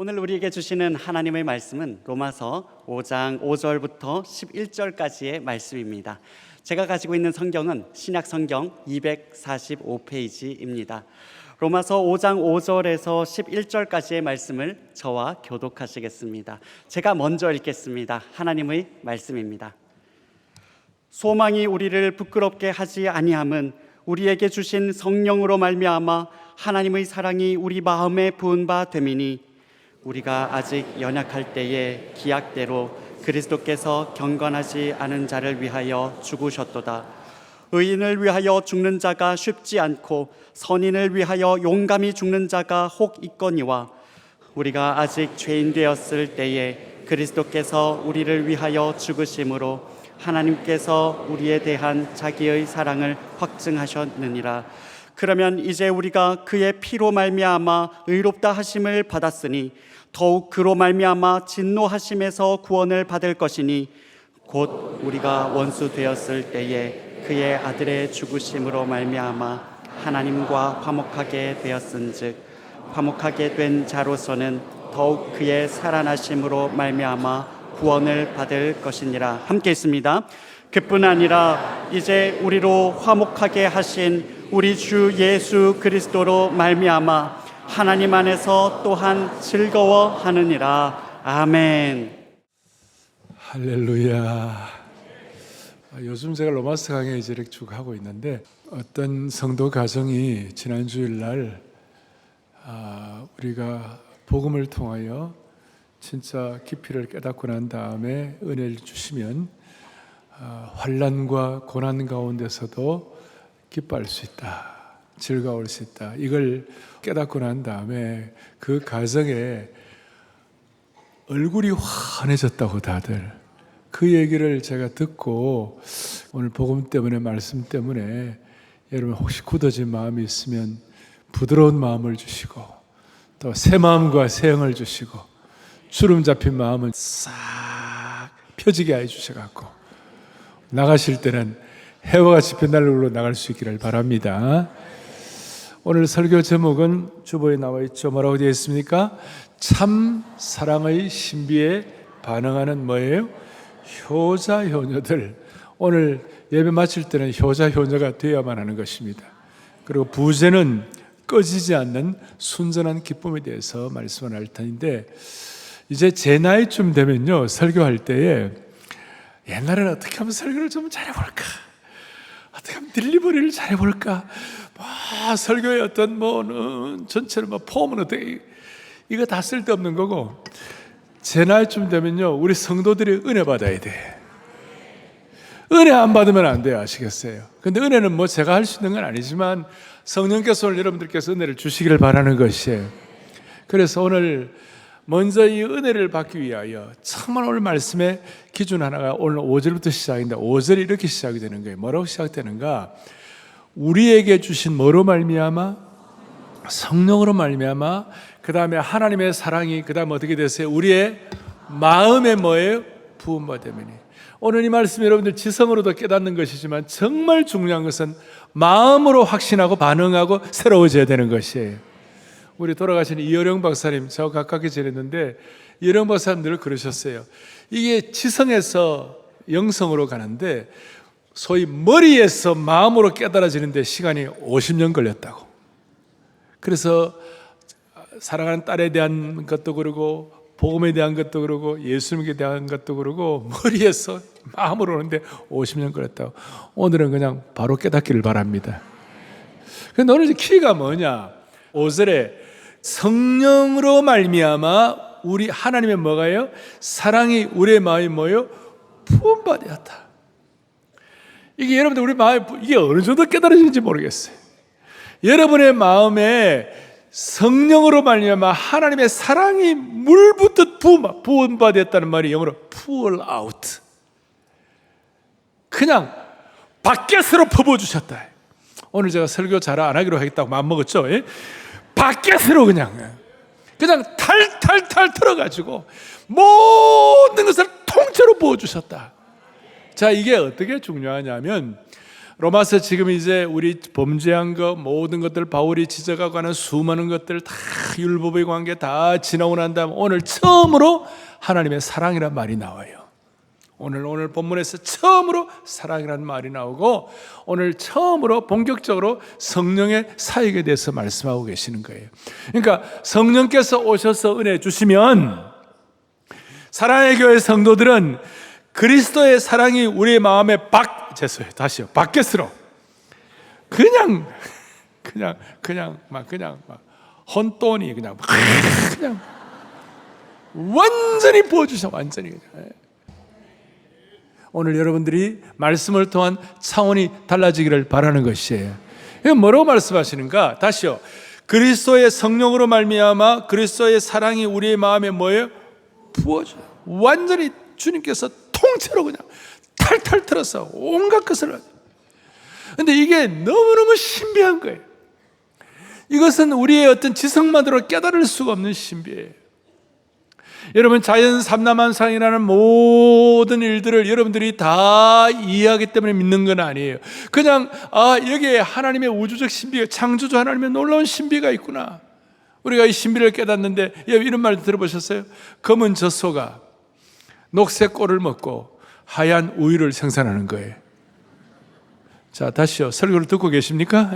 오늘 우리에게 주시는 하나님의 말씀은 로마서 5장 5절부터 11절까지의 말씀입니다. 제가 가지고 있는 성경은 신약 성경 245페이지입니다. 로마서 5장 5절에서 11절까지의 말씀을 저와 교독하시겠습니다. 제가 먼저 읽겠습니다. 하나님의 말씀입니다. 소망이 우리를 부끄럽게 하지 아니함은 우리에게 주신 성령으로 말미암아 하나님의 사랑이 우리 마음에 부은 바 됨이니, 우리가 아직 연약할 때에 기약대로 그리스도께서 경건하지 않은 자를 위하여 죽으셨도다. 의인을 위하여 죽는 자가 쉽지 않고 선인을 위하여 용감히 죽는 자가 혹 있거니와, 우리가 아직 죄인 되었을 때에 그리스도께서 우리를 위하여 죽으심으로 하나님께서 우리에 대한 자기의 사랑을 확증하셨느니라. 그러면 이제 우리가 그의 피로 말미암아 의롭다 하심을 받았으니 더욱 그로 말미암아 진노하심에서 구원을 받을 것이니, 곧 우리가 원수 되었을 때에 그의 아들의 죽으심으로 말미암아 하나님과 화목하게 되었은즉, 화목하게 된 자로서는 더욱 그의 살아나심으로 말미암아 구원을 받을 것이니라. 함께 있습니다. 그뿐 아니라 이제 우리로 화목하게 하신 우리 주 예수 그리스도로 말미암아 하나님 안에서 또한 즐거워하느니라. 아멘. 할렐루야. 요즘 제가 로마서 강의 이제 쭉 하고 있는데, 어떤 성도 가정이 지난 주일날 우리가 복음을 통하여 진짜 깊이를 깨닫고 난 다음에 은혜를 주시면 환난과 고난 가운데서도 기뻐할 수 있다, 즐거울 수 있다, 이걸 깨닫고 난 다음에 그 가정에 얼굴이 환해졌다고 다들 그 얘기를 제가 듣고, 오늘 복음 때문에, 말씀 때문에 여러분 혹시 굳어진 마음이 있으면 부드러운 마음을 주시고, 또 새 마음과 새 영을 주시고, 주름 잡힌 마음을 싹 펴지게 해 주셔갖고 나가실 때는 해와 같이 빛날 얼굴로 나갈 수 있기를 바랍니다. 오늘 설교 제목은 주보에 나와 있죠. 뭐라고 되어 있습니까? 참 사랑의 신비에 반응하는 뭐예요? 효자 효녀들. 오늘 예배 마칠 때는 효자 효녀가 되어야만 하는 것입니다. 그리고 부제는 꺼지지 않는 순전한 기쁨에 대해서 말씀을 할 텐데, 이제 제 나이쯤 되면요, 설교할 때에 옛날에는 어떻게 하면 설교를 좀 잘해볼까, 어떻게 하면 딜리버리를 잘해볼까, 설교의 어떤 전체를 폼은 어떻게, 이거 다 쓸데없는 거고, 제 나이쯤 되면요, 우리 성도들이 은혜 받아야 돼. 은혜 안 받으면 안 돼요. 아시겠어요? 근데 은혜는 제가 할 수 있는 건 아니지만 성령께서 오늘 여러분들께서 은혜를 주시기를 바라는 것이에요. 그래서 오늘 먼저 이 은혜를 받기 위하여 정말 오늘 말씀의 기준 하나가 오늘 5절부터 시작인데, 5절이 이렇게 시작이 되는 거예요. 뭐라고 시작되는가? 우리에게 주신 뭐로 말미암아? 성령으로 말미암아. 그 다음에 하나님의 사랑이 그 다음 어떻게 되세요? 우리의 마음에 뭐예요? 부음받음이니. 오늘 이 말씀 여러분들 지성으로도 깨닫는 것이지만 정말 중요한 것은 마음으로 확신하고 반응하고 새로워져야 되는 것이에요. 우리 돌아가신 이어령 박사님, 저와 가깝게 지냈는데 이어령 박사님 늘 그러셨어요. 이게 지성에서 영성으로 가는데 소위 머리에서 마음으로 깨달아지는데 시간이 50년 걸렸다고. 그래서 사랑하는 딸에 대한 것도 그러고 복음에 대한 것도 그러고 예수님에 대한 것도 그러고 머리에서 마음으로 오는데 50년 걸렸다고. 오늘은 그냥 바로 깨닫기를 바랍니다. 그런데 오늘 키가 뭐냐? 5절에 성령으로 말미암아 우리 하나님의 뭐가요? 사랑이 우리의 마음이 뭐요? 부음받았다. 이게 여러분들 우리 마음에 이게 어느 정도 깨달아지는지 모르겠어요. 여러분의 마음에 성령으로 말미암아 하나님의 사랑이 물붓듯 부음받았다는 말이 영어로 pour out, 그냥 밖에서로 퍼부어주셨다. 오늘 제가 설교 잘 안 하기로 하겠다고 마음먹었죠. 밖에서로 그냥 탈탈탈 털어가지고 모든 것을 통째로 부어주셨다. 자, 이게 어떻게 중요하냐면 로마서 지금 이제 우리 범죄한 거 모든 것들 바울이 지적하고 하는 수많은 것들 다 율법의 관계 다 지나고 난 다음 오늘 처음으로 하나님의 사랑이란 말이 나와요. 오늘 본문에서 처음으로 사랑이라는 말이 나오고 오늘 처음으로 본격적으로 성령의 사역에 대해서 말씀하고 계시는 거예요. 그러니까 성령께서 오셔서 은혜 주시면 사랑의 교회 성도들은 그리스도의 사랑이 우리의 마음에 밖에서로 그냥 혼돈이 그냥 완전히 부어주셔. 완전히 그냥. 오늘 여러분들이 말씀을 통한 차원이 달라지기를 바라는 것이에요. 뭐라고 말씀하시는가? 다시요. 그리스도의 성령으로 말미암아 그리스도의 사랑이 우리의 마음에 뭐예요? 부어져요. 완전히 주님께서 통째로 그냥 탈탈 털어서 온갖 것을. 근데 이게 너무너무 신비한 거예요. 이것은 우리의 어떤 지성만으로 깨달을 수가 없는 신비예요. 여러분, 자연 삼라만상이라는 모든 일들을 여러분들이 다 이해하기 때문에 믿는 건 아니에요. 그냥 여기에 하나님의 우주적 신비가, 창조주 하나님의 놀라운 신비가 있구나. 우리가 이 신비를 깨닫는데 이런 말도 들어보셨어요? 검은 젖소가 녹색 꿀을 먹고 하얀 우유를 생산하는 거예요. 자, 다시요. 설교를 듣고 계십니까?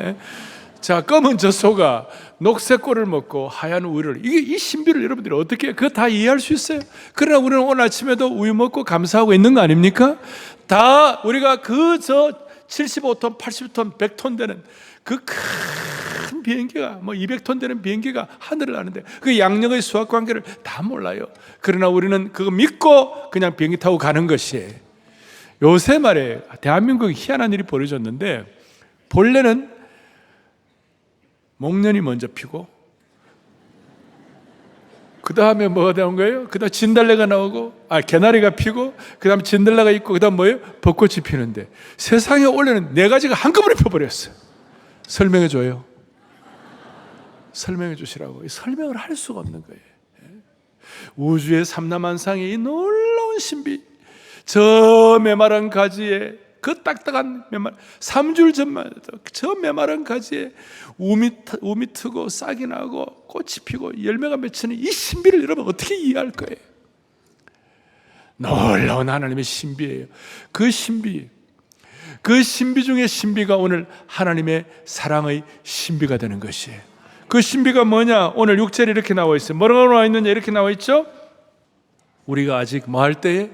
자, 검은 젖소가 녹색 꿀을 먹고 하얀 우유를, 이 신비를 여러분들이 어떻게 그거 다 이해할 수 있어요? 그러나 우리는 오늘 아침에도 우유 먹고 감사하고 있는 거 아닙니까? 다 우리가 75톤, 80톤, 100톤 되는 그 큰 비행기가 200톤 되는 비행기가 하늘을 나는데 그 양력의 수학 관계를 다 몰라요. 그러나 우리는 그거 믿고 그냥 비행기 타고 가는 것이에요. 요새 말에 대한민국에 희한한 일이 벌어졌는데, 본래는 목련이 먼저 피고 그 다음에 뭐가 나온 거예요? 그 다음 진달래가 나오고 개나리가 피고 그 다음에 진달래가 있고 그 다음 뭐예요? 벚꽃이 피는데 세상에 원래는 네 가지가 한꺼번에 펴버렸어요. 설명해 줘요. 설명해 주시라고. 설명을 할 수가 없는 거예요. 우주의 삼라만상의 이 놀라운 신비, 저 메마른 가지에 그 딱딱한 3줄 전만 해도 저 메마른 가지에 우미 트고 싹이 나고 꽃이 피고 열매가 맺히는 이 신비를 여러분 어떻게 이해할 거예요? 놀라운 하나님의 신비예요. 그 신비 중에 신비가 오늘 하나님의 사랑의 신비가 되는 것이에요. 그 신비가 뭐냐? 오늘 6절에 이렇게 나와 있어요. 뭐라고 나와 있느냐? 이렇게 나와 있죠? 우리가 아직 뭐 할 때에?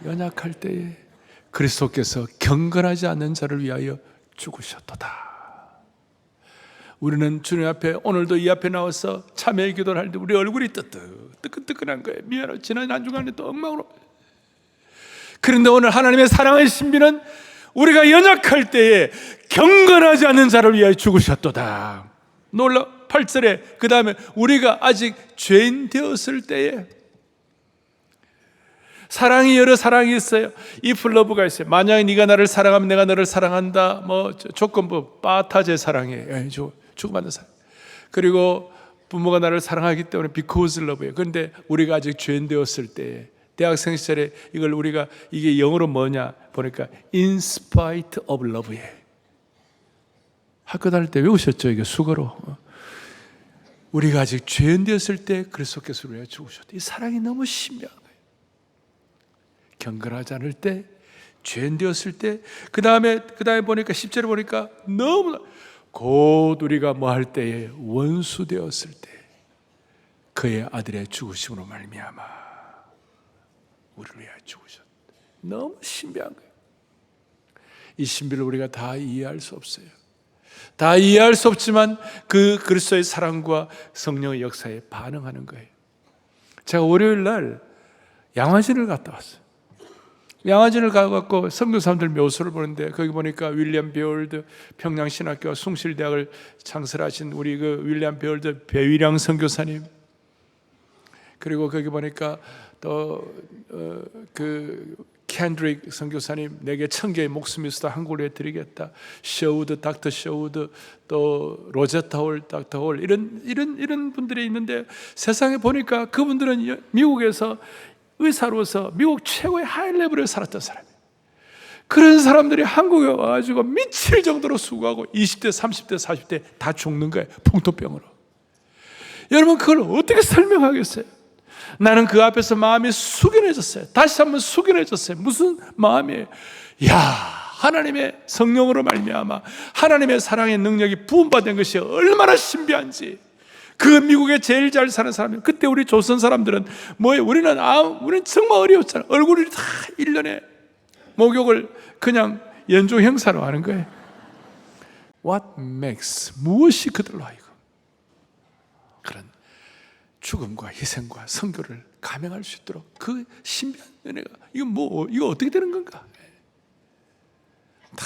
연약할 때에 그리스도께서 경건하지 않는 자를 위하여 죽으셨도다. 우리는 주님 앞에, 오늘도 이 앞에 나와서 참회의 기도를 하는데 우리 얼굴이 뜨끈뜨끈한 거예요. 미안해, 지난 한 주간에 또 엉망으로. 그런데 오늘 하나님의 사랑의 신비는 우리가 연약할 때에 경건하지 않는 자를 위하여 죽으셨도다. 놀라. 8절에 그 다음에 우리가 아직 죄인 되었을 때에, 사랑이 여러 사랑이 있어요. if love가 있어요. 만약에 네가 나를 사랑하면 내가 너를 사랑한다. 조건부 빠타제 사랑이에요. 주고받는 사랑. 그리고 부모가 나를 사랑하기 때문에 because love예요. 그런데 우리가 아직 죄인 되었을 때, 대학생 시절에 이걸 우리가, 이게 영어로 뭐냐 보니까 in spite of love예요. 학교 다닐 때 외우셨죠? 이게 수거로. 우리가 아직 죄인 되었을 때 그리스도께서 우리가 죽으셨다. 이 사랑이 너무 신비한 거예요. 경건하지 않을 때, 죄인 되었을 때, 그 다음에 보니까 10절에 보니까 너무 곧 우리가 뭐 할 때에 원수 되었을 때 그의 아들의 죽으심으로 말미암아 우리를 위하여 죽으셨다. 너무 신비한 거예요. 이 신비를 우리가 다 이해할 수 없어요. 다 이해할 수 없지만 그 그리스도의 사랑과 성령의 역사에 반응하는 거예요. 제가 월요일 날 양화진을 갔다 왔어요. 양화진을 가갖고 선교사님들 묘소를 보는데 거기 보니까 윌리엄 베올드 평양신학교와 숭실대학을 창설하신 우리 그 윌리엄 베올드 배위량 선교사님, 그리고 거기 보니까 또 그 캔드릭 선교사님, 내게 1000개의 목숨이 있어도 한국으로 해드리겠다. 셔우드, 닥터 셔우드, 또 로제타 홀, 닥터 홀, 이런 분들이 있는데 세상에 보니까 그분들은 미국에서 의사로서 미국 최고의 하이 레벨을 살았던 사람이에요. 그런 사람들이 한국에 와가지고 미칠 정도로 수고하고 20대, 30대, 40대 다 죽는 거예요. 풍토병으로. 여러분 그걸 어떻게 설명하겠어요? 나는 그 앞에서 마음이 숙연해졌어요. 다시 한번 숙연해졌어요. 무슨 마음이에요? 야, 하나님의 성령으로 말미암아 하나님의 사랑의 능력이 부음받은 것이 얼마나 신비한지. 그 미국에 제일 잘 사는 사람이, 그때 우리 조선 사람들은 뭐예요? 우리는 정말 어려웠잖아요. 얼굴이 다 1년에 목욕을 그냥 연중 행사로 하는 거예요. What makes, 무엇이 그들로 하여금 그런 죽음과 희생과 선교를 감행할 수 있도록 그 신비한 은혜가, 이거 어떻게 되는 건가? 다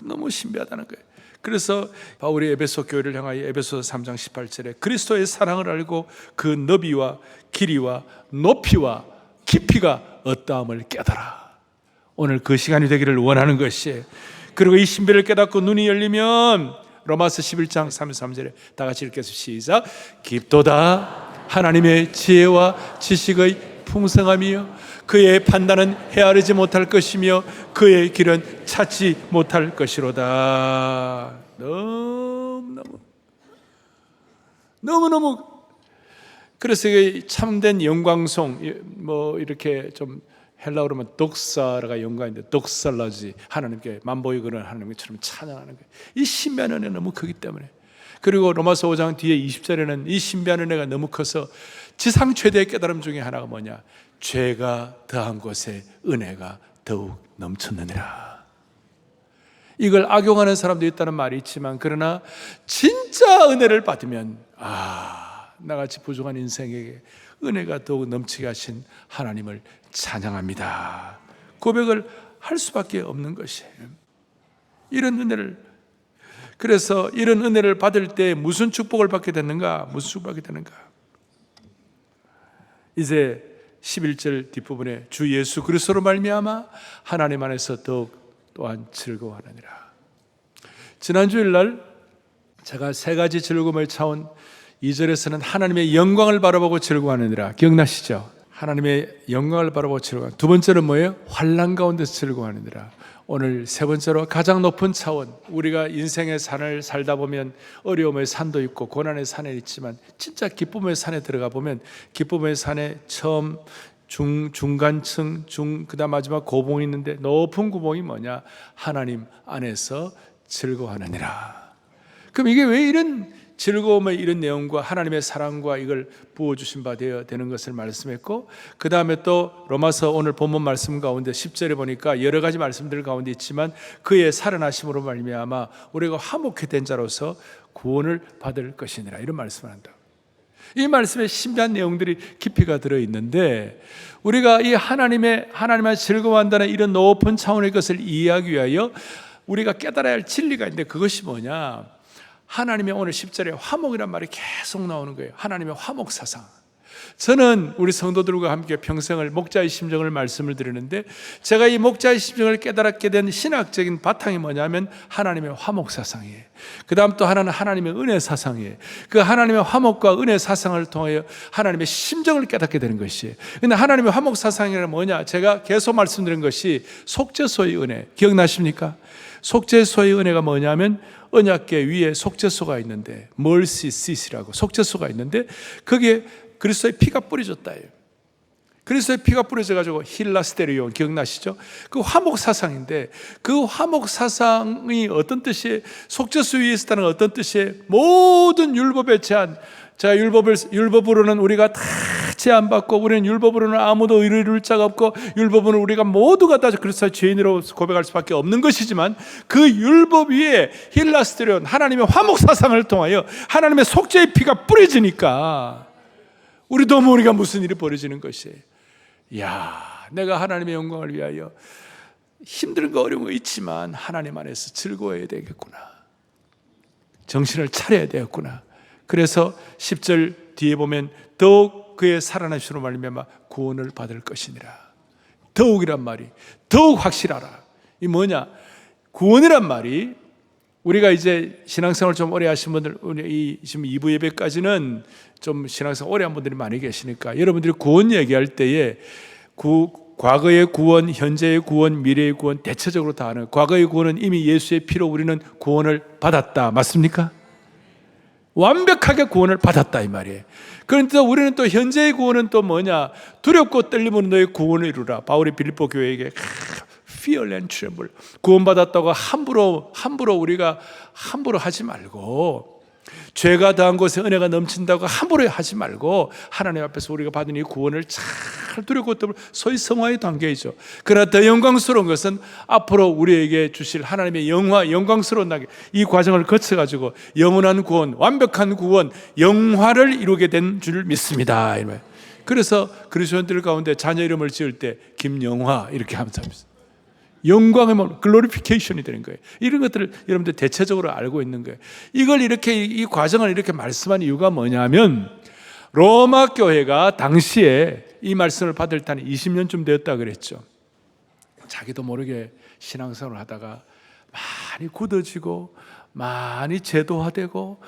너무 신비하다는 거예요. 그래서 바울이 에베소 교회를 향하여 에베소 3장 18절에 그리스도의 사랑을 알고 그 너비와 길이와 높이와 깊이가 어떠함을 깨달아. 오늘 그 시간이 되기를 원하는 것이에요. 그리고 이 신비를 깨닫고 눈이 열리면 로마서 11장 33절에 다 같이 읽겠습니다. 시작. 깊도다 하나님의 지혜와 지식의 풍성함이요 그의 판단은 헤아리지 못할 것이며 그의 길은 찾지 못할 것이로다. 너무너무 그래서 참된 영광송, 뭐 이렇게 좀 헬라어로 하면 독사라가 영광인데 독살라지, 하나님께 만보이거는 하나님처럼 찬양하는 거예요. 이 신비한 은혜 너무 크기 때문에. 그리고 로마서 5장 뒤에 20절에는 이 신비한 은혜가 너무 커서 지상 최대의 깨달음 중에 하나가 뭐냐? 죄가 더한 곳에 은혜가 더욱 넘쳤느니라. 이걸 악용하는 사람도 있다는 말이 있지만, 그러나 진짜 은혜를 받으면 나같이 부족한 인생에게 은혜가 더욱 넘치게 하신 하나님을 찬양합니다. 고백을 할 수밖에 없는 것이에요. 이런 은혜를, 그래서 이런 은혜를 받을 때 무슨 축복을 받게 되는가? 무슨 축복을 받게 되는가? 이제 11절 뒷부분에 주 예수 그리스도로 말미암아 하나님 안에서 더욱 또한 즐거워하느니라. 지난 주일날 제가 세 가지 즐거움을 차온 2절에서는 하나님의 영광을 바라보고 즐거워하느니라. 기억나시죠? 하나님의 영광을 바라보고 즐거워하는. 두 번째는 뭐예요? 환난 가운데서 즐거워하느니라. 오늘 세 번째로 가장 높은 차원, 우리가 인생의 산을 살다 보면 어려움의 산도 있고 고난의 산에 있지만 진짜 기쁨의 산에 들어가 보면 기쁨의 산에 처음 중간층, 그다음 마지막 고봉이 있는데 높은 고봉이 뭐냐? 하나님 안에서 즐거워하느니라. 그럼 이게 왜 이런 즐거움의 이런 내용과 하나님의 사랑과 이걸 부어주신 바 되는 것을 말씀했고, 그 다음에 또 로마서 오늘 본문 말씀 가운데 10절에 보니까 여러 가지 말씀들 가운데 있지만 그의 살아나심으로 말미암아 우리가 화목해 된 자로서 구원을 받을 것이니라, 이런 말씀을 한다. 이 말씀에 신비한 내용들이 깊이가 들어있는데, 우리가 이 하나님의 즐거워한다는 이런 높은 차원의 것을 이해하기 위하여 우리가 깨달아야 할 진리가 있는데, 그것이 뭐냐? 하나님의 오늘 10절에 화목이란 말이 계속 나오는 거예요. 하나님의 화목 사상. 저는 우리 성도들과 함께 평생을 목자의 심정을 말씀을 드리는데, 제가 이 목자의 심정을 깨달았게 된 신학적인 바탕이 뭐냐면 하나님의 화목 사상이에요. 그 다음 또 하나는 하나님의 은혜 사상이에요. 그 하나님의 화목과 은혜 사상을 통하여 하나님의 심정을 깨닫게 되는 것이에요. 근데 하나님의 화목 사상이란 뭐냐? 제가 계속 말씀드린 것이 속죄소의 은혜, 기억나십니까? 속죄소의 은혜가 뭐냐면 언약궤 위에 속죄소가 있는데, mercy seat이라고 속죄소가 있는데 거기에 그리스도의 피가 뿌려졌다예요. 그리스도의 피가 뿌려져가지고 힐라스테리온, 기억나시죠? 그 화목 사상인데, 그 화목 사상이 어떤 뜻이에요? 속죄소 위에 있었다는 어떤 뜻이에요? 모든 율법의 제한, 자, 율법으로는 우리가 다 제한받고, 우리는 율법으로는 아무도 의를 이룰 자가 없고, 율법으로는 우리가 모두가 다 그리스도의 죄인으로 고백할 수밖에 없는 것이지만, 그 율법 위에 힐라스테리온, 하나님의 화목 사상을 통하여 하나님의 속죄의 피가 뿌려지니까 우리도 모르게 무슨 일이 벌어지는 것이에요. 이야, 내가 하나님의 영광을 위하여 힘든 거 어려운 거 있지만 하나님 안에서 즐거워해야 되겠구나, 정신을 차려야 되겠구나. 그래서 10절 뒤에 보면 더욱 그의 살아나심으로 말미암아 구원을 받을 것이니라. 더욱이란 말이 더욱 확실하라. 이 뭐냐? 구원이란 말이, 우리가 이제 신앙생활 좀 오래 하신 분들, 우리 지금 2부 예배까지는 좀 신앙생활 오래 한 분들이 많이 계시니까 여러분들이 구원 얘기할 때에 과거의 구원, 현재의 구원, 미래의 구원 대체적으로 다 하는, 과거의 구원은 이미 예수의 피로 우리는 구원을 받았다. 맞습니까? 완벽하게 구원을 받았다 이 말이에요. 그런데 우리는 또 현재의 구원은 또 뭐냐? 두렵고 떨림으로 너의 구원을 이루라. 바울이 빌립보 교회에게 fear and tremble, 구원받았다고 함부로 우리가 함부로 하지 말고, 죄가 더한 곳에 은혜가 넘친다고 함부로 하지 말고 하나님 앞에서 우리가 받은 이 구원을 잘 두렵고 떨고, 소위 성화의 단계이죠. 그러나 더 영광스러운 것은 앞으로 우리에게 주실 하나님의 영광스러운 단계, 이 과정을 거쳐가지고 영원한 구원, 완벽한 구원, 영화를 이루게 된 줄 믿습니다. 그래서 그리스도인들 가운데 자녀 이름을 지을 때 김영화 이렇게 하면 됩니다. 영광의 몸, 글로리피케이션이 되는 거예요. 이런 것들을 여러분들 대체적으로 알고 있는 거예요. 이걸 이렇게, 이 과정을 이렇게 말씀한 이유가 뭐냐면, 로마 교회가 당시에 이 말씀을 받을 때는 20년쯤 되었다 그랬죠. 자기도 모르게 신앙생활을 하다가 많이 굳어지고, 많이 제도화되고,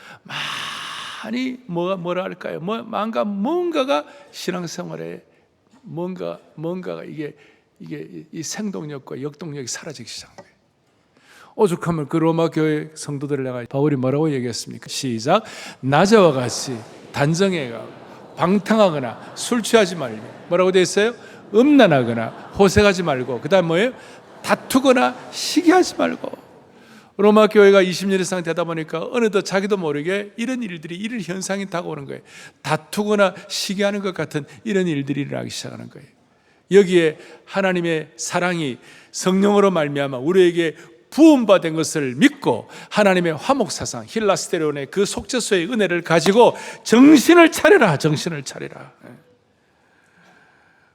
많이 뭐랄까요? 뭔가가 신앙생활에 뭔가가 이게 이 생동력과 역동력이 사라지기 시작한 거예요. 오죽하면 그 로마 교회 성도들을 내가 바울이 뭐라고 얘기했습니까? 시작. 낮에와 같이 단정해가 방탕하거나 술 취하지 말고, 뭐라고 되어 있어요? 음란하거나 호색하지 말고, 그 다음 뭐예요? 다투거나 시기하지 말고. 로마 교회가 20년 이상 되다 보니까 어느덧 자기도 모르게 이런 현상이 다가오는 거예요. 다투거나 시기하는 것 같은 이런 일들이 일어나기 시작하는 거예요. 여기에 하나님의 사랑이 성령으로 말미암아 우리에게 부음받은 것을 믿고 하나님의 화목사상, 힐라스테론의 그 속죄소의 은혜를 가지고 정신을 차려라.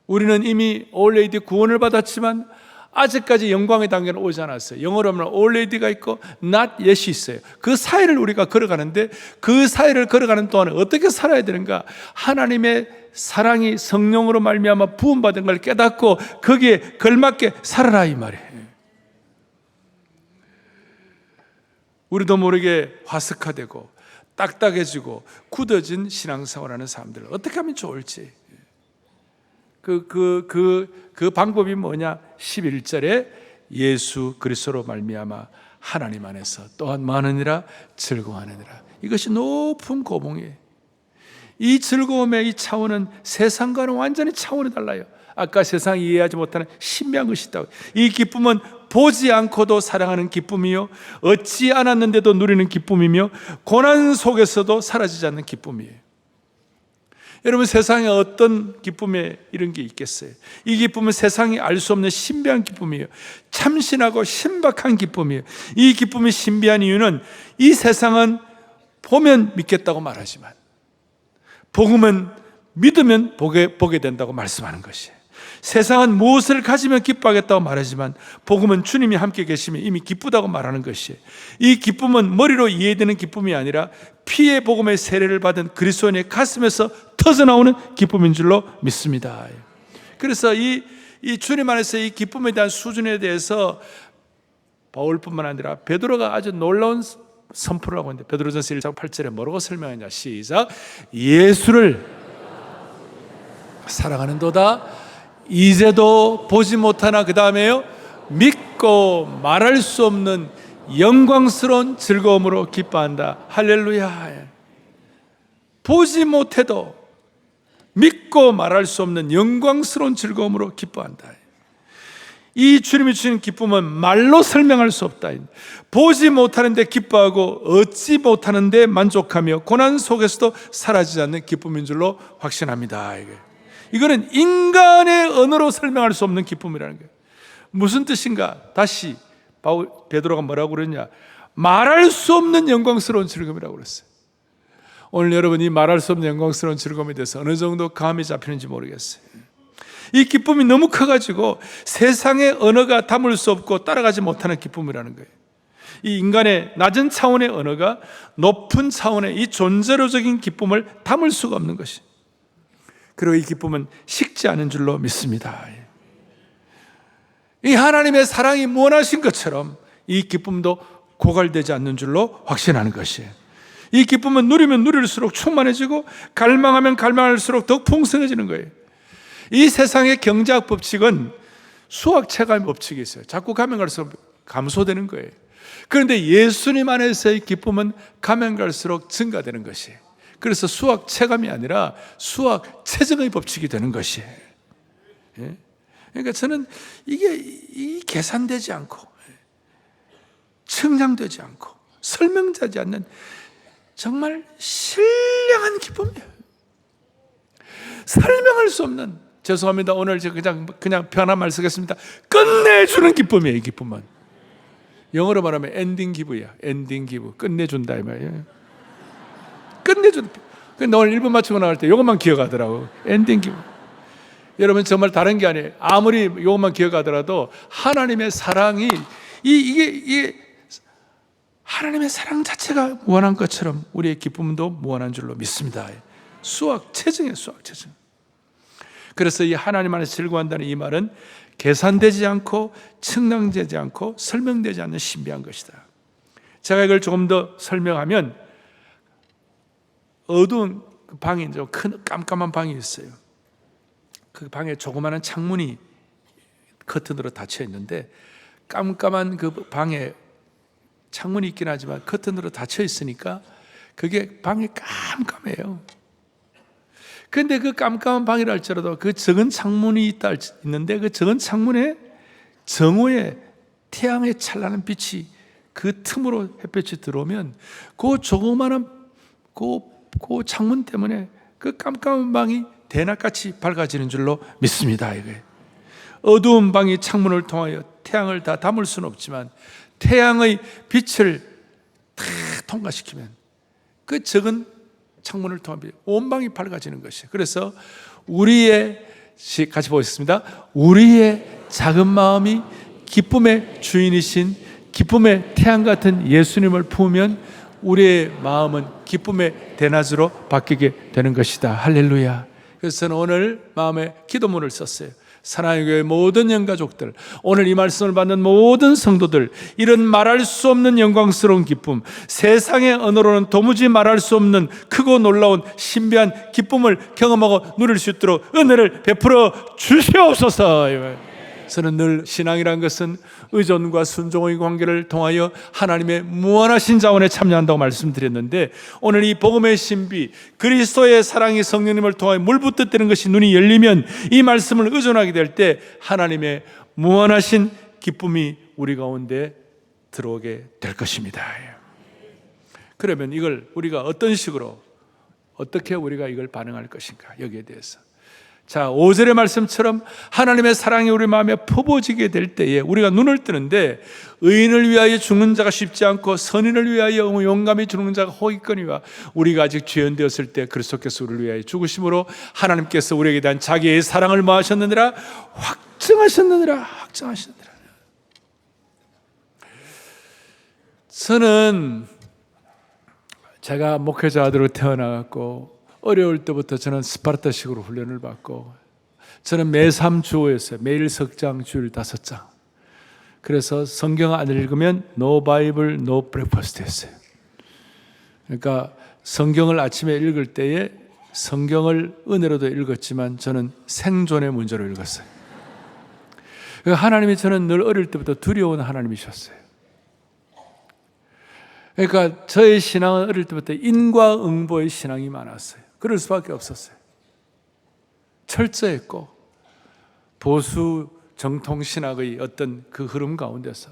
우리는 이미 올레이디 구원을 받았지만 아직까지 영광의 단계는 오지 않았어요. 영어로 하면 올레이디가 있고 not yet이 있어요. 그 사이를 우리가 걸어가는데, 그 사이를 걸어가는 동안에 어떻게 살아야 되는가? 하나님의 사랑이 성령으로 말미암아 부음받은 걸 깨닫고 거기에 걸맞게 살아라 이 말이에요. 우리도 모르게 화석화되고 딱딱해지고 굳어진 신앙생활하는 사람들 어떻게 하면 좋을지, 그 방법이 뭐냐? 11절에 예수 그리스도로 말미암아 하나님 안에서 또한 많으니라 즐거워하느니라. 이것이 높은 고봉이에요. 이 즐거움의 이 차원은 세상과는 완전히 차원이 달라요. 아까 세상이 이해하지 못하는 신비한 것이 있다고. 이 기쁨은 보지 않고도 사랑하는 기쁨이요, 얻지 않았는데도 누리는 기쁨이며, 고난 속에서도 사라지지 않는 기쁨이에요. 여러분, 세상에 어떤 기쁨에 이런 게 있겠어요? 이 기쁨은 세상이 알 수 없는 신비한 기쁨이에요. 참신하고 신박한 기쁨이에요. 이 기쁨이 신비한 이유는 이 세상은 보면 믿겠다고 말하지만 복음은 믿으면 보게 된다고 말씀하는 것이에요. 세상은 무엇을 가지면 기뻐하겠다고 말하지만 복음은 주님이 함께 계시면 이미 기쁘다고 말하는 것이에요. 이 기쁨은 머리로 이해되는 기쁨이 아니라 피의 복음의 세례를 받은 그리스도인의 가슴에서 터져나오는 기쁨인 줄로 믿습니다. 그래서 이 주님 안에서 이 기쁨에 대한 수준에 대해서 바울뿐만 아니라 베드로가 아주 놀라운 선포를 하고 있는데, 베드로전서 1장 8절에 뭐라고 설명하냐? 시작. 예수를 사랑하는도다 이제도 보지 못하나, 그 다음에요, 믿고 말할 수 없는 영광스러운 즐거움으로 기뻐한다. 할렐루야. 보지 못해도 믿고 말할 수 없는 영광스러운 즐거움으로 기뻐한다. 이 주님이 주시는 기쁨은 말로 설명할 수 없다. 보지 못하는데 기뻐하고 얻지 못하는데 만족하며 고난 속에서도 사라지지 않는 기쁨인 줄로 확신합니다. 이거는 인간의 언어로 설명할 수 없는 기쁨이라는 거예요. 무슨 뜻인가? 다시 베드로가 뭐라고 그랬냐? 말할 수 없는 영광스러운 즐거움이라고 그랬어요. 오늘 여러분이 말할 수 없는 영광스러운 즐거움에 대해서 어느 정도 감이 잡히는지 모르겠어요. 이 기쁨이 너무 커가지고 세상의 언어가 담을 수 없고 따라가지 못하는 기쁨이라는 거예요. 이 인간의 낮은 차원의 언어가 높은 차원의 이 존재로적인 기쁨을 담을 수가 없는 것이. 그리고 이 기쁨은 식지 않은 줄로 믿습니다. 이 하나님의 사랑이 무한하신 것처럼 이 기쁨도 고갈되지 않는 줄로 확신하는 것이에요. 이 기쁨은 누리면 누릴수록 충만해지고 갈망하면 갈망할수록 더 풍성해지는 거예요. 이 세상의 경제학 법칙은 수학 체감의 법칙이 있어요. 자꾸 가면 갈수록 감소되는 거예요. 그런데 예수님 안에서의 기쁨은 가면 갈수록 증가되는 것이에요. 그래서 수학 체감이 아니라 수학 체증의 법칙이 되는 것이에요. 예? 그러니까 저는 이게 계산되지 않고 측량되지 않고 설명되지 않는 정말 신령한 기쁨이에요. 설명할 수 없는, 죄송합니다. 오늘 제가 그냥 편한 말 쓰겠습니다. 끝내주는 기쁨이에요. 이 기쁨은 영어로 말하면 엔딩 기브야. 엔딩 기브, 끝내준다 이 말이에요. 끝내준다. 근데 오늘 1분 맞추고 나갈 때 이것만 기억하더라고. 엔딩 기브. 여러분 정말 다른 게 아니에요. 아무리 이것만 기억하더라도 하나님의 사랑이 이게 하나님의 사랑 자체가 무한한 것처럼 우리의 기쁨도 무한한 줄로 믿습니다. 수학 체증이에요. 수학 체증. 그래서 이 하나님 안에서 즐거워한다는 이 말은 계산되지 않고 측량되지 않고 설명되지 않는 신비한 것이다. 제가 이걸 조금 더 설명하면, 어두운 방이 좀 큰 깜깜한 방이 있어요. 그 방에 조그마한 창문이 커튼으로 닫혀 있는데, 깜깜한 그 방에 창문이 있긴 하지만 커튼으로 닫혀 있으니까 그게 방이 깜깜해요. 그런데 그 깜깜한 방이라 할지라도 그 적은 창문이 있는데 그 적은 창문에 정오에 태양의 찬란한 빛이 그 틈으로 햇볕이 들어오면 그 조그마한 그 창문 때문에 그 깜깜한 방이 대낮같이 밝아지는 줄로 믿습니다. 이게 어두운 방이 창문을 통하여 태양을 다 담을 수는 없지만 태양의 빛을 다 통과시키면 그 적은 창문을 통하여 온 방이 밝아지는 것이에요. 그래서 같이 보겠습니다. 우리의 작은 마음이 기쁨의 주인이신 기쁨의 태양 같은 예수님을 품으면 우리의 마음은 기쁨의 대낮으로 바뀌게 되는 것이다. 할렐루야. 그래서 저는 오늘 마음에 기도문을 썼어요. 사랑의 교회 모든 영가족들, 오늘 이 말씀을 받는 모든 성도들, 이런 말할 수 없는 영광스러운 기쁨, 세상의 언어로는 도무지 말할 수 없는 크고 놀라운 신비한 기쁨을 경험하고 누릴 수 있도록 은혜를 베풀어 주시옵소서. 저는 늘 신앙이란 것은 의존과 순종의 관계를 통하여 하나님의 무한하신 자원에 참여한다고 말씀드렸는데, 오늘 이 복음의 신비, 그리스도의 사랑이 성령님을 통하여 물붓듯 되는 것이 눈이 열리면 이 말씀을 의존하게 될 때 하나님의 무한하신 기쁨이 우리 가운데 들어오게 될 것입니다. 그러면 이걸 우리가 어떤 식으로, 어떻게 우리가 이걸 반응할 것인가, 여기에 대해서. 자, 5절의 말씀처럼 하나님의 사랑이 우리 마음에 퍼부어지게 될 때에 우리가 눈을 뜨는데, 의인을 위하여 죽는 자가 쉽지 않고 선인을 위하여 용감히 죽는 자가 호기거니와, 우리가 아직 죄인되었을 때 그리스도께서 우리를 위하여 죽으심으로 하나님께서 우리에게 대한 자기의 사랑을 뭐 하셨느니라? 확증하셨느니라. 저는 제가 목회자들로 태어나갖고 어려울 때부터 저는 스파르타식으로 훈련을 받고, 저는 매 3주였어요. 매일 석장, 주일 5장. 그래서 성경 안 읽으면 No Bible, No Breakfast 했어요. 그러니까 성경을 아침에 읽을 때에 성경을 은혜로도 읽었지만 저는 생존의 문제로 읽었어요. 그러니까 하나님이 저는 늘 어릴 때부터 두려운 하나님이셨어요. 그러니까 저의 신앙은 어릴 때부터 인과응보의 신앙이 많았어요. 그럴 수밖에 없었어요. 철저했고 보수 정통신학의 어떤 그 흐름 가운데서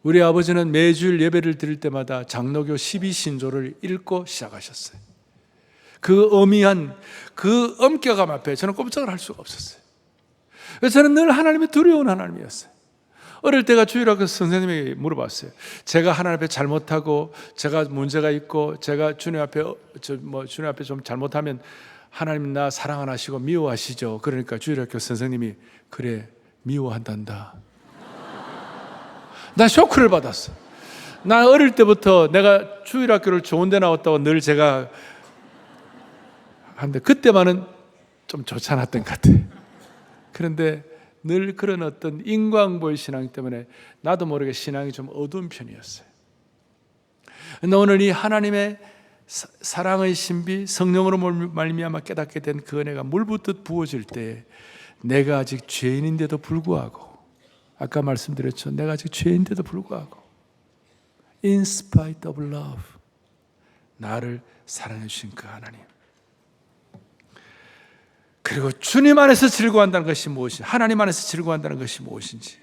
우리 아버지는 매주일 예배를 드릴 때마다 장로교 12신조를 읽고 시작하셨어요. 그 어미한 그 엄격함 앞에 저는 꼼짝을 할 수가 없었어요. 그래서 저는 늘 하나님의 두려운 하나님이었어요. 어릴 때가 주일학교 선생님에게 물어봤어요. 제가 하나님 앞에 잘못하고 제가 문제가 있고 제가 주님 앞에 좀 잘못하면 하나님 나 사랑 안 하시고 미워하시죠. 그러니까 주일학교 선생님이 그래 미워한단다. 나 쇼크를 받았어. 나 어릴 때부터 내가 주일학교를 좋은 데 나왔다고 늘 제가 하는데 그때만은 좀 좋지 않았던 것 같아요. 그런데 늘 그런 어떤 인과응보의 신앙 때문에 나도 모르게 신앙이 좀 어두운 편이었어요. 그런데 오늘 이 하나님의 사랑의 신비, 성령으로 말미암아 깨닫게 된 그 은혜가 물 붓듯 부어질 때 내가 아직 죄인인데도 불구하고, 아까 말씀드렸죠, 내가 아직 죄인인데도 불구하고 In spite of love, 나를 사랑해 주신 그 하나님, 그리고 주님 안에서 즐거워한다는 것이 무엇인지, 하나님 안에서 즐거워한다는 것이 무엇인지,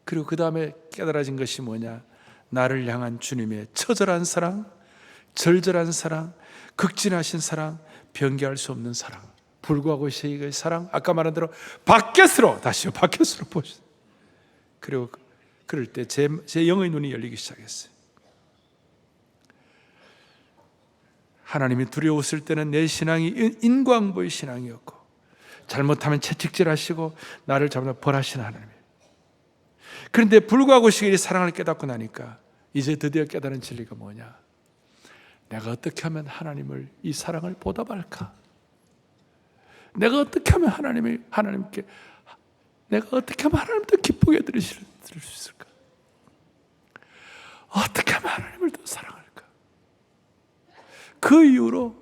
그리고 그 다음에 깨달아진 것이 뭐냐, 나를 향한 주님의 처절한 사랑, 절절한 사랑, 극진하신 사랑, 변개할 수 없는 사랑, 불구하고 의 사랑, 아까 말한 대로 바켓으로, 다시요, 바켓으로 보셨어요. 그리고 그럴 때 제 영의 눈이 열리기 시작했어요. 하나님이 두려웠을 때는 내 신앙이 인광보의 신앙이었고, 잘못하면 채찍질하시고 나를 잡아 벌하시는 하나님이에요. 그런데 불구하고 이 사랑을 깨닫고 나니까 이제 드디어 깨달은 진리가 뭐냐, 내가 어떻게 하면 하나님을, 이 사랑을 보답할까? 내가 어떻게 하면 하나님께 내가 어떻게 하면 하나님도 기쁘게 들을 수 있을까? 어떻게 하면 하나님을 더 사랑할까? 그 이후로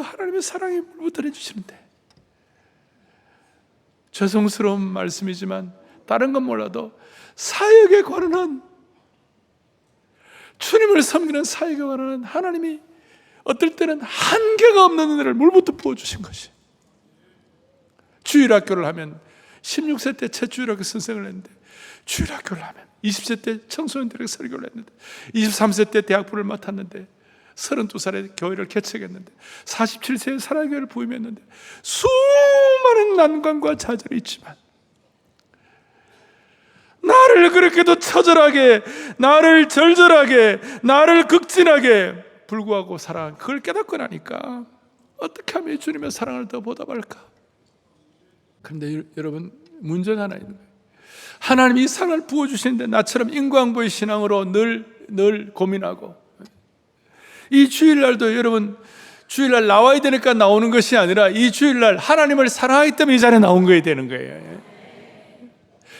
하나님의 사랑이 물부터 주시는데, 죄송스러운 말씀이지만 다른 건 몰라도 사역에 관한, 주님을 섬기는 사역에 관한 하나님이 어떨 때는 한계가 없는 은혜를 물부터 부어주신 것이, 주일학교를 하면 16세 때 첫 주일학교 선생을 했는데, 주일학교를 하면 20세 때 청소년들에게 설교를 했는데, 23세 때 대학부를 맡았는데, 32살에 교회를 개척했는데, 47세에 사랑교회를 부임했는데, 수많은 난관과 좌절이 있지만 나를 그렇게도 처절하게, 나를 절절하게, 나를 극진하게 불구하고 사랑, 그걸 깨닫고 나니까 어떻게 하면 주님의 사랑을 더 보답할까? 그런데 여러분, 문제가 하나 있는 거예요. 하나님이 이 사랑을 부어주시는데 나처럼 인광보의 신앙으로 늘 고민하고, 이 주일날도 여러분, 주일날 나와야 되니까 나오는 것이 아니라 이 주일날 하나님을 사랑하기 때문에 이 자리에 나온 거야 되는 거예요.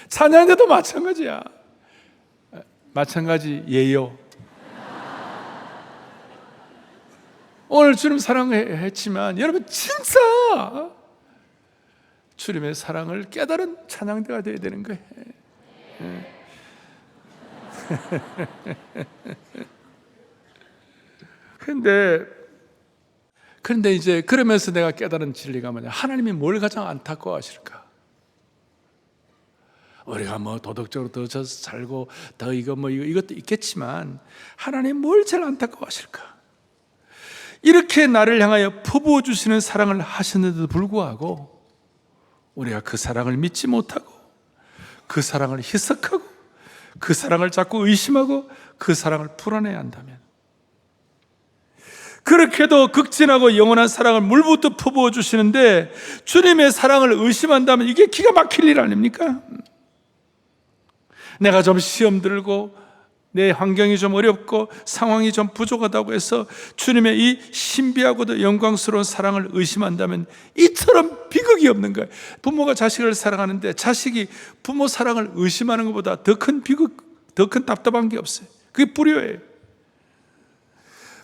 찬양대도 마찬가지야. 마찬가지예요. 오늘 주님 사랑했지만 여러분, 진짜 주님의 사랑을 깨달은 찬양대가 되어야 되는 거예요. 그런데 이제 그러면서 내가 깨달은 진리가 뭐냐, 하나님이 뭘 가장 안타까워하실까? 우리가 뭐 도덕적으로 더 살고 더 이것도 있겠지만 하나님 뭘 제일 안타까워하실까? 이렇게 나를 향하여 퍼부어 주시는 사랑을 하셨는데도 불구하고 우리가 그 사랑을 믿지 못하고, 그 사랑을 희석하고, 그 사랑을 자꾸 의심하고 그 사랑을 풀어내야 한다면, 그렇게도 극진하고 영원한 사랑을 물부터 퍼부어 주시는데 주님의 사랑을 의심한다면 이게 기가 막힐 일 아닙니까? 내가 좀 시험 들고 내 환경이 좀 어렵고 상황이 좀 부족하다고 해서 주님의 이 신비하고도 영광스러운 사랑을 의심한다면 이처럼 비극이 없는 거예요. 부모가 자식을 사랑하는데 자식이 부모 사랑을 의심하는 것보다 더 큰 비극, 더 큰 답답한 게 없어요. 그게 불효예요.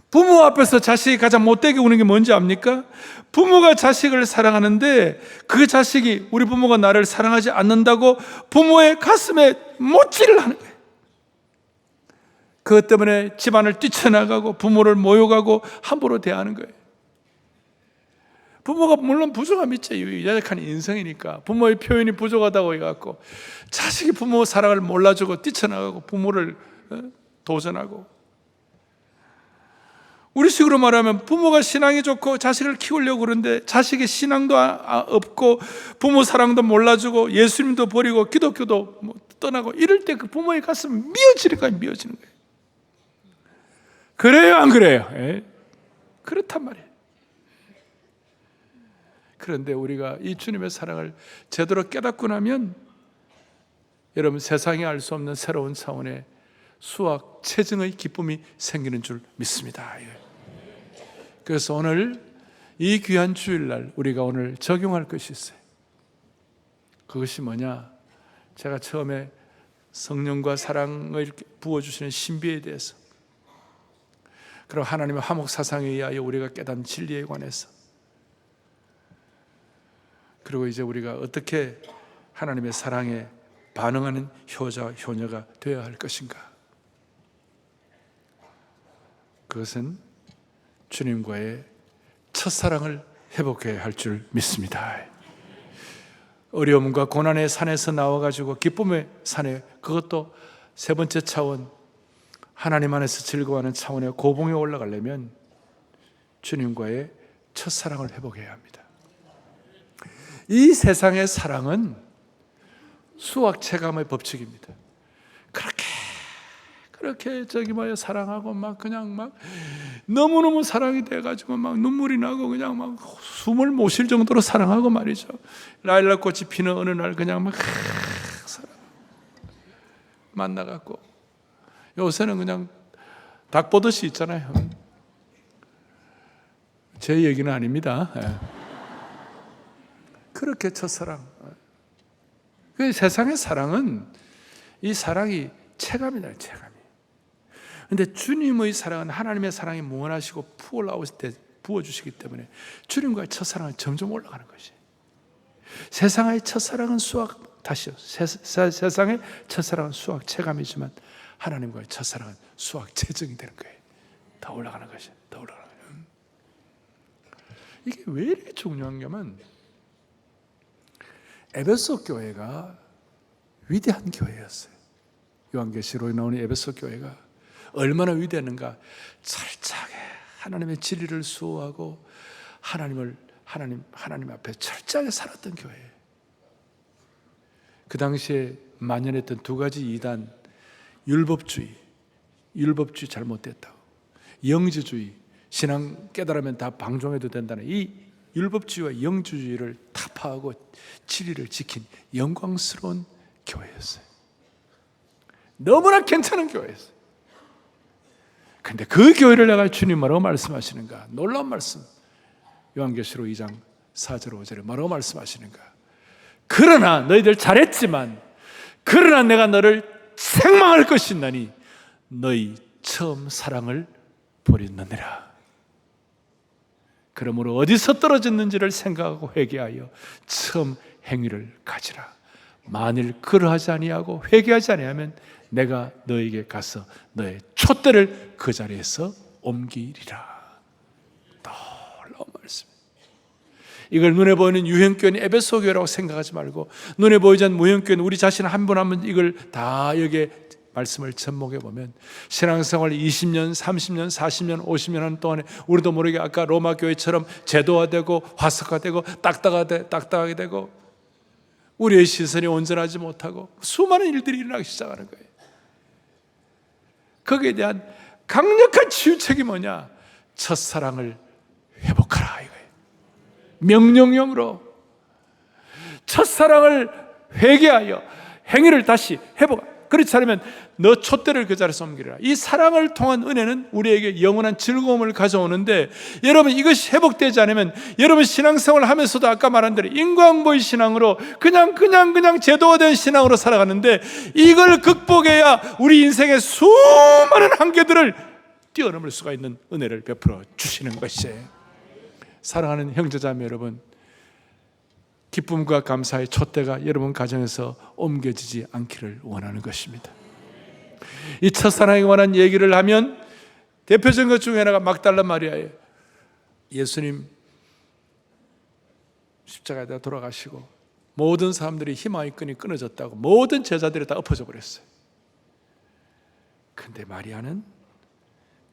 부모 앞에서 자식이 가장 못되게 우는 게 뭔지 압니까? 부모가 자식을 사랑하는데 그 자식이, 우리 부모가 나를 사랑하지 않는다고 부모의 가슴에 못질을 하는 거예요. 그것 때문에 집안을 뛰쳐나가고 부모를 모욕하고 함부로 대하는 거예요. 부모가 물론 부족함이 있죠. 연약한 인생이니까 부모의 표현이 부족하다고 해갖고 자식이 부모 사랑을 몰라주고 뛰쳐나가고 부모를 도전하고, 우리 식으로 말하면 부모가 신앙이 좋고 자식을 키우려고 그러는데 자식의 신앙도 없고 부모 사랑도 몰라주고 예수님도 버리고 기독교도 떠나고 이럴 때 그 부모의 가슴이 미어지는 거예요. 미어지는 거예요. 그래요, 안 그래요? 예? 그렇단 말이에요. 그런데 우리가 이 주님의 사랑을 제대로 깨닫고 나면 여러분, 세상이 알 수 없는 새로운 차원의 수학 체증의 기쁨이 생기는 줄 믿습니다. 그래서 오늘 이 귀한 주일날 우리가 오늘 적용할 것이 있어요. 그것이 뭐냐? 제가 처음에 성령과 사랑을 이렇게 부어주시는 신비에 대해서, 그리고 하나님의 화목 사상에 의하여 우리가 깨닫는 진리에 관해서, 그리고 이제 우리가 어떻게 하나님의 사랑에 반응하는 효자와 효녀가 되어야 할 것인가. 그것은 주님과의 첫사랑을 회복해야 할 줄 믿습니다. 어려움과 고난의 산에서 나와가지고 기쁨의 산에, 그것도 세 번째 차원, 하나님 안에서 즐거워하는 차원의 고봉에 올라가려면 주님과의 첫사랑을 회복해야 합니다. 이 세상의 사랑은 수학 체감의 법칙입니다. 그렇게 저기 뭐야 사랑하고 막 그냥 막 너무너무 사랑이 돼가지고 막 눈물이 나고 그냥 막 숨을 못 쉴 정도로 사랑하고 말이죠. 라일락 꽃이 피는 어느 날 그냥 막 사랑 만나갖고, 요새는 그냥 닭 보듯이 있잖아요. 제 얘기는 아닙니다. 그렇게 첫사랑. 그 세상의 사랑은, 이 사랑이 체감이다, 체감이. 근데 주님의 사랑은 하나님의 사랑이 무한하시고 부어올라오실 때 부어주시기 때문에 주님과의 첫사랑은 점점 올라가는 것이. 세상의 첫사랑은 수학, 다시요, 세상의 첫사랑은 수학 체감이지만 하나님과의 첫사랑은 수학 체증이 되는 거예요. 더 올라가는 것이, 더 올라가는 거예요. 이게 왜 이렇게 중요한 거면, 에베소 교회가 위대한 교회였어요. 요한계시록에 나오는 에베소 교회가 얼마나 위대했는가. 철저하게 하나님의 진리를 수호하고 하나님 앞에 철저하게 살았던 교회예요. 그 당시에 만연했던 두 가지 이단, 율법주의 잘못됐다고, 영지주의, 신앙 깨달으면 다 방종해도 된다는 이 율법주의와 영주주의를 타파하고 진리를 지킨 영광스러운 교회였어요. 너무나 괜찮은 교회였어요. 그런데 그 교회를 내가 주님 뭐라고 말씀하시는가? 놀라운 말씀. 요한계시록 2장 4절 5절에 뭐라고 말씀하시는가? 그러나 너희들 잘했지만, 그러나 내가 너를 책망할 것이나니 너희 처음 사랑을 버렸느니라. 그러므로 어디서 떨어졌는지를 생각하고 회개하여 처음 행위를 가지라. 만일 그러하지 아니하고 회개하지 아니하면 내가 너에게 가서 너의 촛대를 그 자리에서 옮기리라. 놀라운 말씀. 이걸 눈에 보이는 유형교회는 에베소 교회라고 생각하지 말고, 눈에 보이지 않는 무형교회는 우리 자신 한 분 한 분 이걸 다 여기에 말씀을 접목해 보면, 신앙생활 20년, 30년, 40년, 50년 하는 동안에 우리도 모르게 아까 로마 교회처럼 제도화되고 화석화되고 딱딱하게 되고 우리의 시선이 온전하지 못하고 수많은 일들이 일어나기 시작하는 거예요. 거기에 대한 강력한 치유책이 뭐냐? 첫사랑을 회복하라 이거예요. 명령형으로 첫사랑을 회개하여 행위를 다시 회복하라. 그렇지 않으면 너 촛대를 그 자리에서 옮기라. 이 사랑을 통한 은혜는 우리에게 영원한 즐거움을 가져오는데, 여러분 이것이 회복되지 않으면 여러분 신앙생활을 하면서도 아까 말한 대로 인과응보의 신앙으로 그냥 제도화된 신앙으로 살아가는데, 이걸 극복해야 우리 인생의 수많은 한계들을 뛰어넘을 수가 있는 은혜를 베풀어 주시는 것이에요. 사랑하는 형제자매 여러분, 기쁨과 감사의 촛대가 여러분 가정에서 옮겨지지 않기를 원하는 것입니다. 이 첫사랑에 관한 얘기를 하면 대표적인 것 중에 하나가 막달라 마리아예요. 예수님 십자가에다 돌아가시고 모든 사람들이 희망의 끈이 끊어졌다고 모든 제자들이 다 엎어져 버렸어요. 그런데 마리아는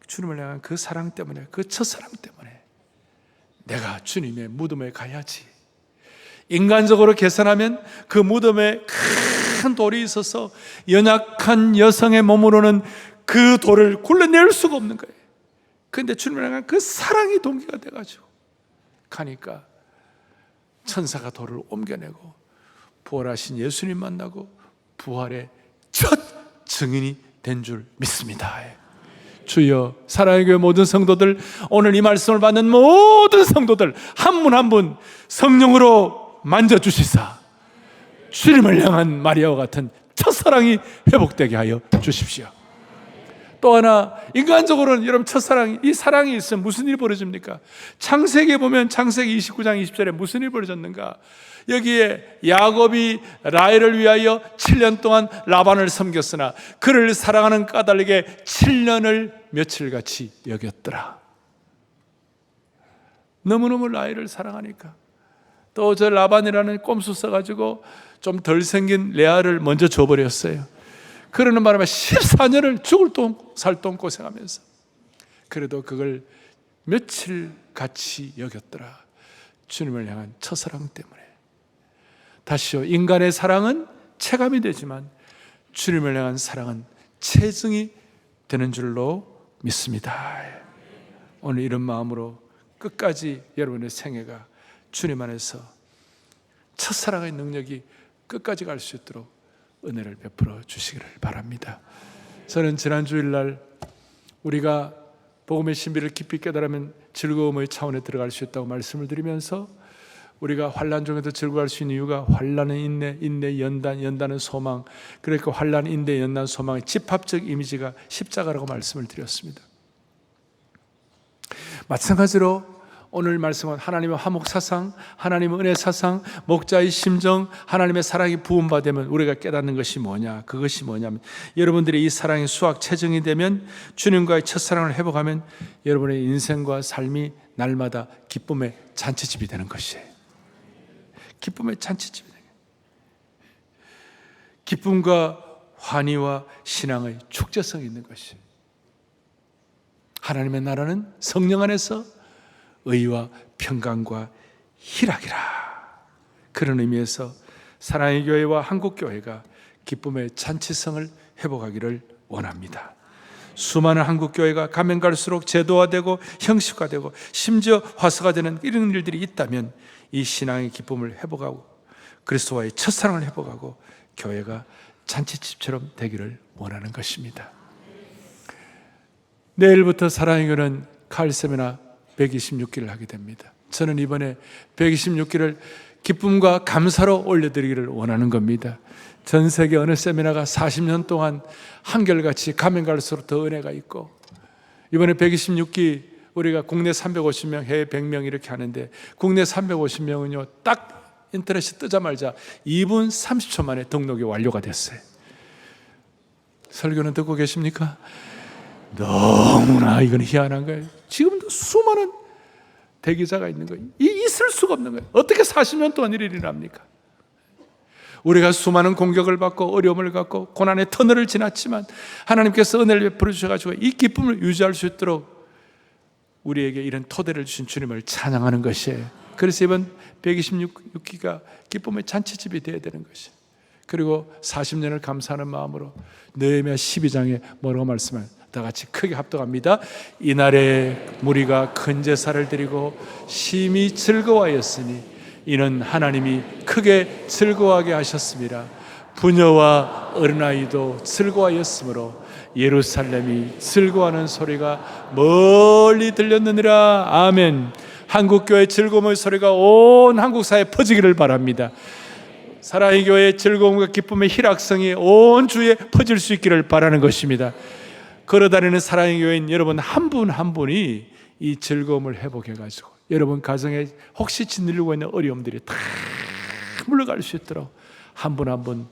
주님을 향한 그 사랑 때문에, 그 첫사랑 때문에 내가 주님의 무덤에 가야지. 인간적으로 계산하면 그 무덤에 큰 돌이 있어서 연약한 여성의 몸으로는 그 돌을 굴러낼 수가 없는 거예요. 그런데 주님을 향한 그 사랑이 동기가 돼가지고 가니까 천사가 돌을 옮겨내고 부활하신 예수님 만나고 부활의 첫 증인이 된 줄 믿습니다. 주여, 사랑의 교회 모든 성도들, 오늘 이 말씀을 받는 모든 성도들 한 분 한 분 성령으로 만져주시사 주님을 향한 마리아와 같은 첫사랑이 회복되게 하여 주십시오. 또 하나, 인간적으로는 여러분 첫사랑, 이 사랑이 있으면 무슨 일이 벌어집니까? 창세기에 보면 창세기 29장 20절에 무슨 일이 벌어졌는가? 여기에 야곱이 라헬을 위하여 7년 동안 라반을 섬겼으나 그를 사랑하는 까닭에 7년을 며칠같이 여겼더라. 너무너무 라헬을 사랑하니까. 또 저 라반이라는 꼼수 써가지고 좀 덜 생긴 레아를 먼저 줘버렸어요. 그러는 바람에 14년을 죽을 똥 살 똥 고생하면서 그래도 그걸 며칠 같이 여겼더라. 주님을 향한 첫사랑 때문에. 다시요, 인간의 사랑은 체감이 되지만 주님을 향한 사랑은 체증이 되는 줄로 믿습니다. 오늘 이런 마음으로 끝까지 여러분의 생애가 주님 안에서 첫사랑의 능력이 끝까지 갈 수 있도록 은혜를 베풀어 주시기를 바랍니다. 저는 지난 주일날 우리가 복음의 신비를 깊이 깨달으면 즐거움의 차원에 들어갈 수 있다고 말씀을 드리면서 우리가 환난 중에도 즐거워할 수 있는 이유가 환난은 인내, 인내 연단, 연단은 소망. 그러니까 환난, 인내, 연단, 소망의 집합적 이미지가 십자가라고 말씀을 드렸습니다. 마찬가지로 오늘 말씀은 하나님의 화목 사상, 하나님의 은혜 사상, 목자의 심정, 하나님의 사랑이 부음받으면 우리가 깨닫는 것이 뭐냐? 그것이 뭐냐면 여러분들이 이 사랑이 수학 체증이 되면 주님과의 첫사랑을 회복하면 여러분의 인생과 삶이 날마다 기쁨의 잔치집이 되는 것이에요. 기쁨의 잔치집이 되는 거예요. 기쁨과 환희와 신앙의 축제성이 있는 것이에요. 하나님의 나라는 성령 안에서 의와 평강과 희락이라. 그런 의미에서 사랑의 교회와 한국교회가 기쁨의 잔치성을 회복하기를 원합니다. 수많은 한국교회가 가면 갈수록 제도화되고 형식화되고 심지어 화석화되는 이런 일들이 있다면 이 신앙의 기쁨을 회복하고 그리스도와의 첫사랑을 회복하고 교회가 잔치집처럼 되기를 원하는 것입니다. 내일부터 사랑의 교회는 가을 세미나 126기를 하게 됩니다. 저는 이번에 126기를 기쁨과 감사로 올려드리기를 원하는 겁니다. 전 세계 어느 세미나가 40년 동안 한결같이 가면 갈수록 더 은혜가 있고 이번에 126기 우리가 국내 350명, 해외 100명 이렇게 하는데 국내 350명은요 딱 인터넷이 뜨자마자 2분 30초 만에 등록이 완료가 됐어요. 설교는 듣고 계십니까? 너무나 이건 희한한 거예요. 지금도 수많은 대기자가 있는 거예요. 있을 수가 없는 거예요. 어떻게 40년 동안 이를 일합니까? 우리가 수많은 공격을 받고 어려움을 갖고 고난의 터널을 지났지만 하나님께서 은혜를 베풀어 주셔가지고 이 기쁨을 유지할 수 있도록 우리에게 이런 토대를 주신 주님을 찬양하는 것이에요. 그래서 이번 126기가 기쁨의 잔치집이 되어야 되는 것이에요. 그리고 40년을 감사하는 마음으로 느헤미야 12장에 뭐라고 말씀하냐? 다 같이 크게 합독합니다. 이날에 무리가 큰 제사를 드리고 심히 즐거워하였으니 이는 하나님이 크게 즐거워하게 하셨습니다. 부녀와 어린아이도 즐거워하였으므로 예루살렘이 즐거워하는 소리가 멀리 들렸느니라. 아멘. 한국교회 즐거움의 소리가 온 한국사회에 퍼지기를 바랍니다. 사랑의 교회의 즐거움과 기쁨의 희락성이 온 주에 퍼질 수 있기를 바라는 것입니다. 걸어다니는 사랑의 교회인 여러분 한 분 한 분이 이 즐거움을 회복해가지고 여러분 가정에 혹시 짓누르고 있는 어려움들이 다 물러갈 수 있도록 한 분 한 분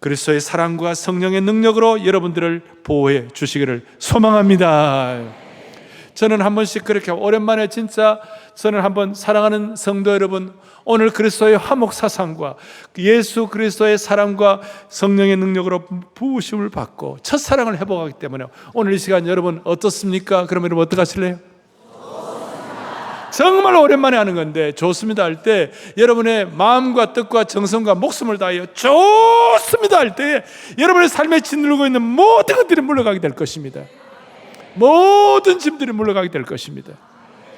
그리스도의 사랑과 성령의 능력으로 여러분들을 보호해 주시기를 소망합니다. 저는 한 번씩 그렇게 오랜만에 진짜 저는 한번 사랑하는 성도 여러분 오늘 그리스도의 화목 사상과 예수 그리스도의 사랑과 성령의 능력으로 부으심을 받고 첫사랑을 회복하기 때문에 오늘 이 시간 여러분 어떻습니까? 그러면 여러분 어떻게 하실래요? 정말 오랜만에 하는 건데 좋습니다 할 때 여러분의 마음과 뜻과 정성과 목숨을 다하여 좋습니다 할 때 여러분의 삶에 짓누르고 있는 모든 것들이 물러가게 될 것입니다. 모든 짐들이 물러가게 될 것입니다.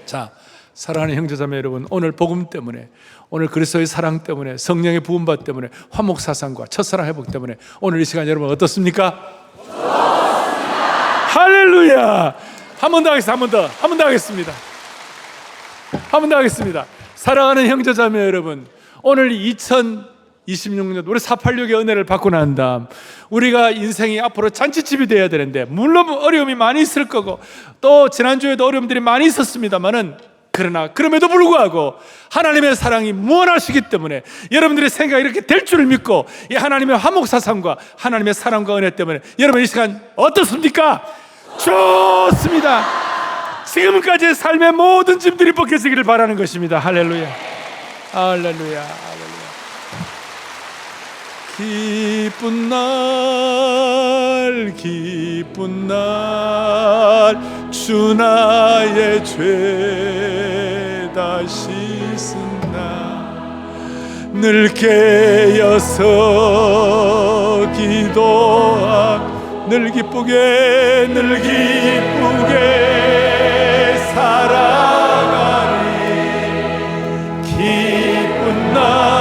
자, 사랑하는 형제자매 여러분, 오늘 복음 때문에 오늘 그리스도의 사랑 때문에 성령의 부음받 때문에 화목 사상과 첫사랑 회복 때문에 오늘 이 시간 여러분 어떻습니까? 할렐루야! 한 번 더 하겠습니다. 한 번 더 하겠습니다. 한 번 더 하겠습니다. 사랑하는 형제자매 여러분, 오늘 2022 26년 우리 486의 은혜를 받고 난 다음 우리가 인생이 앞으로 잔치집이 돼야 되는데, 물론 어려움이 많이 있을 거고 또 지난주에도 어려움들이 많이 있었습니다만은, 그러나 그럼에도 불구하고 하나님의 사랑이 무한하시기 때문에 여러분들의 생각이 이렇게 될 줄을 믿고, 이 하나님의 화목사상과 하나님의 사랑과 은혜 때문에 여러분 이 시간 어떻습니까? 좋습니다. 지금까지의 삶의 모든 짐들이 벗겨지기를 바라는 것입니다. 할렐루야, 할렐루야, 할렐루야. 기쁜 날, 기쁜 날, 주 나의 죄 다 씻은 날, 늘 깨어서 기도하, 늘 기쁘게, 늘 기쁘게 살아가리. 기쁜 날,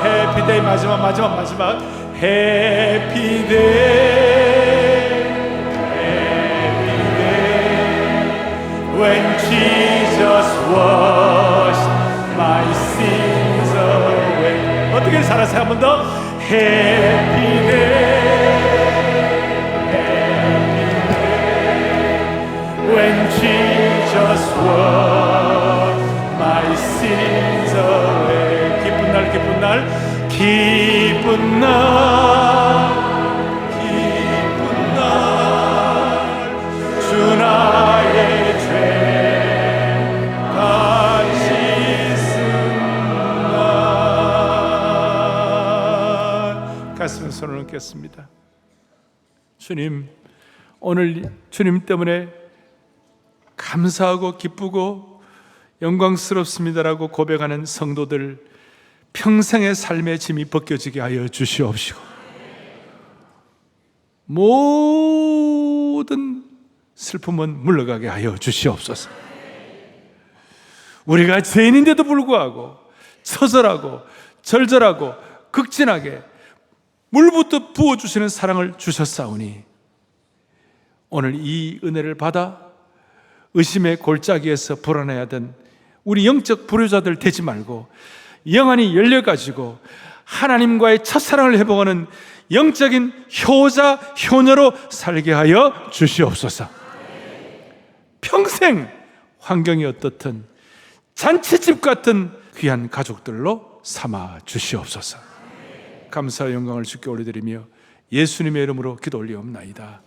해피데이, 마지막 해피데이, when Jesus washed my sins away. 어떻게 살았어요? 한 번 더. 해피데이, when Jesus washed my sins away. 기쁜 날, 기쁜 날, 기쁜 날, 기쁜 날, 주 나의 죄 다 씻은 날. 가슴에 손을 얹겠습니다. 주님, 오늘 주님 때문에 감사하고 기쁘고 영광스럽습니다라고 고백하는 성도들, 평생의 삶의 짐이 벗겨지게 하여 주시옵시고, 모든 슬픔은 물러가게 하여 주시옵소서. 우리가 죄인인데도 불구하고 처절하고 절절하고 극진하게 물부터 부어주시는 사랑을 주셨사오니, 오늘 이 은혜를 받아 의심의 골짜기에서 불안해하던 우리 영적 불효자들 되지 말고 영안이 열려가지고 하나님과의 첫사랑을 회복하는 영적인 효자, 효녀로 살게 하여 주시옵소서. 평생 환경이 어떻든 잔치집 같은 귀한 가족들로 삼아 주시옵소서. 감사와 영광을 주께 올려드리며 예수님의 이름으로 기도 올리옵나이다.